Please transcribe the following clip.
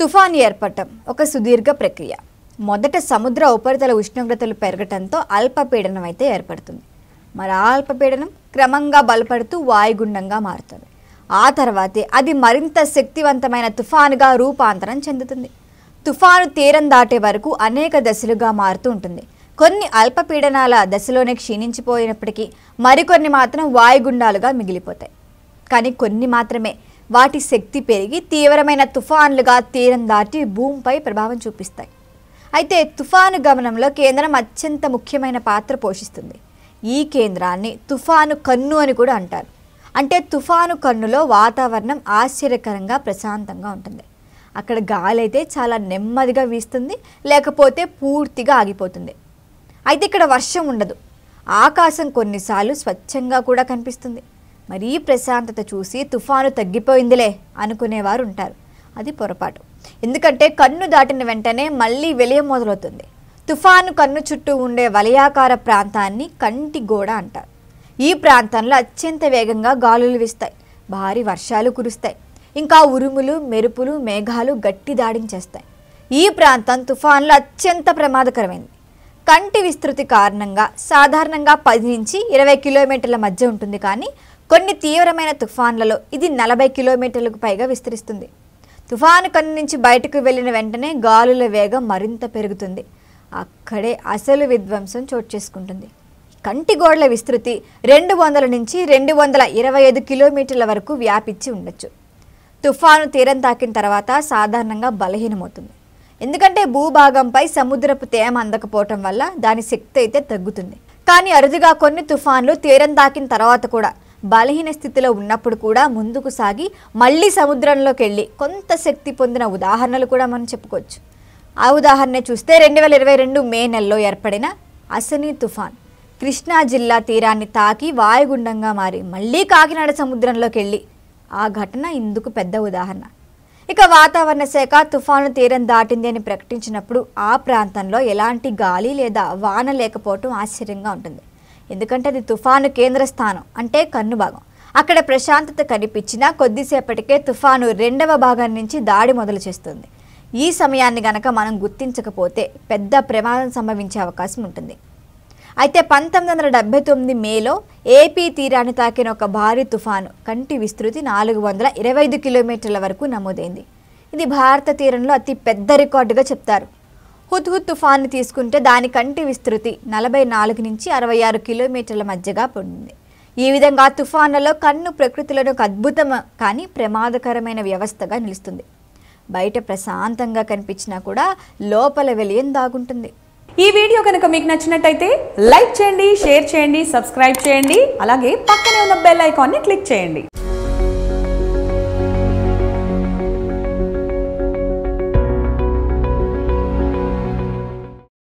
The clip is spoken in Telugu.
తుఫాను ఏర్పడటం ఒక సుదీర్ఘ ప్రక్రియ. మొదట సముద్ర ఉపరితల ఉష్ణోగ్రతలు పెరగటంతో అల్పపీడనం అయితే ఏర్పడుతుంది. మరి ఆ అల్పపీడనం క్రమంగా బలపడుతూ వాయుగుండంగా మారుతుంది. ఆ తర్వాతే అది మరింత శక్తివంతమైన తుఫానుగా రూపాంతరం చెందుతుంది. తుఫాను తీరం దాటే వరకు అనేక దశలుగా మారుతూ ఉంటుంది. కొన్ని అల్పపీడనాల దశలోనే క్షీణించిపోయినప్పటికీ మరికొన్ని మాత్రం వాయుగుండాలుగా మిగిలిపోతాయి. కానీ కొన్ని మాత్రమే వాటి శక్తి పెరిగి తీవ్రమైన తుఫాన్లుగా తీరం దాటి భూమిపై ప్రభావం చూపిస్తాయి. అయితే తుఫాను గమనంలో కేంద్రం అత్యంత ముఖ్యమైన పాత్ర పోషిస్తుంది. ఈ కేంద్రాన్ని తుఫాను కన్ను అని కూడా అంటారు. అంటే తుఫాను కన్నులో వాతావరణం ఆశ్చర్యకరంగా ప్రశాంతంగా ఉంటుంది. అక్కడ గాలి అయితే చాలా నెమ్మదిగా వీస్తుంది, లేకపోతే పూర్తిగా ఆగిపోతుంది. అయితే ఇక్కడ వర్షం ఉండదు. ఆకాశం కొన్నిసార్లు స్వచ్ఛంగా కూడా కనిపిస్తుంది. మరి ఈ ప్రశాంతత చూసి తుఫాను తగ్గిపోయిందిలే అనుకునేవారు ఉంటారు. అది పొరపాటు. ఎందుకంటే కన్ను దాటిన వెంటనే మళ్ళీ వెలియ మొదలవుతుంది. తుఫాను కన్ను చుట్టూ ఉండే వలయాకార ప్రాంతాన్ని కంటి గోడ అంటారు. ఈ ప్రాంతంలో అత్యంత వేగంగా గాలులు వీస్తాయి, భారీ వర్షాలు కురుస్తాయి, ఇంకా ఉరుములు, మెరుపులు, మేఘాలు గట్టి దాడించేస్తాయి. ఈ ప్రాంతం తుఫాన్లో అత్యంత ప్రమాదకరమైనది. కంటి విస్తృతి కారణంగా సాధారణంగా 10 నుంచి 20 కిలోమీటర్ల మధ్య ఉంటుంది. కానీ కొన్ని తీవ్రమైన తుఫాన్లలో ఇది 40 కిలోమీటర్లకు పైగా విస్తరిస్తుంది. తుఫాను కన్ను నుంచి బయటకు వెళ్ళిన వెంటనే గాలుల వేగం మరింత పెరుగుతుంది. అక్కడే అసలు విధ్వంసం చోటు చేసుకుంటుంది. కంటి గోడల విస్తృతి 200 నుంచి 225 కిలోమీటర్ల వరకు వ్యాపించి ఉండొచ్చు. తుఫాను తీరం తాకిన తర్వాత సాధారణంగా బలహీనమవుతుంది. ఎందుకంటే భూభాగంపై సముద్రపు తేమ అందకపోవటం వల్ల దాని శక్తి అయితే తగ్గుతుంది. కానీ అరుదుగా కొన్ని తుఫాన్లు తీరం తాకిన తర్వాత కూడా బలహీన స్థితిలో ఉన్నప్పుడు కూడా ముందుకు సాగి మళ్ళీ సముద్రంలోకి వెళ్ళి కొంత శక్తి పొందిన ఉదాహరణలు కూడా మనం చెప్పుకోవచ్చు. ఆ ఉదాహరణ చూస్తే 2022 మే నెలలో ఏర్పడిన అసనీ తుఫాన్ కృష్ణా జిల్లా తీరాన్ని తాకి వాయుగుండంగా మారి మళ్ళీ కాకినాడ సముద్రంలోకి వెళ్ళి ఆ ఘటన ఇందుకు పెద్ద ఉదాహరణ. ఇక వాతావరణ శాఖ తుఫాను తీరం దాటింది అని ప్రకటించినప్పుడు ఆ ప్రాంతంలో ఎలాంటి గాలి లేదా వాన లేకపోవటం ఆశ్చర్యంగా ఉంటుంది. ఎందుకంటే అది తుఫాను కేంద్ర స్థానం, అంటే కన్ను భాగం. అక్కడ ప్రశాంతత కనిపించినా కొద్దిసేపటికే తుఫాను 2వ భాగం నుంచి దాడి మొదలు చేస్తుంది. ఈ సమయాన్ని గనక మనం గుర్తించకపోతే పెద్ద ప్రమాదం సంభవించే అవకాశం ఉంటుంది. అయితే 1979 మేలో ఏపీ తీరాన్ని తాకిన ఒక భారీ తుఫాను కంటి విస్తృతి 425 కిలోమీటర్ల వరకు నమోదైంది. ఇది భారత తీరంలో అతి పెద్ద రికార్డుగా చెప్తారు. హుద్హుద్ తుఫాన్ని తీసుకుంటే దాని కంటి విస్తృతి 44 నుంచి 66 కిలోమీటర్ల మధ్యగా పొందింది. ఈ విధంగా తుఫాన్లలో కన్ను ప్రకృతిలో ఒక అద్భుతం కానీ ప్రమాదకరమైన వ్యవస్థగా నిలుస్తుంది. బయట ప్రశాంతంగా కనిపించినా కూడా లోపల వెలియం దాగుంటుంది. ఈ వీడియో కనుక మీకు నచ్చినట్టయితే లైక్ చేయండి, షేర్ చేయండి, సబ్స్క్రైబ్ చేయండి. అలాగే పక్కనే ఉన్న బెల్ ఐకాన్ని క్లిక్ చేయండి.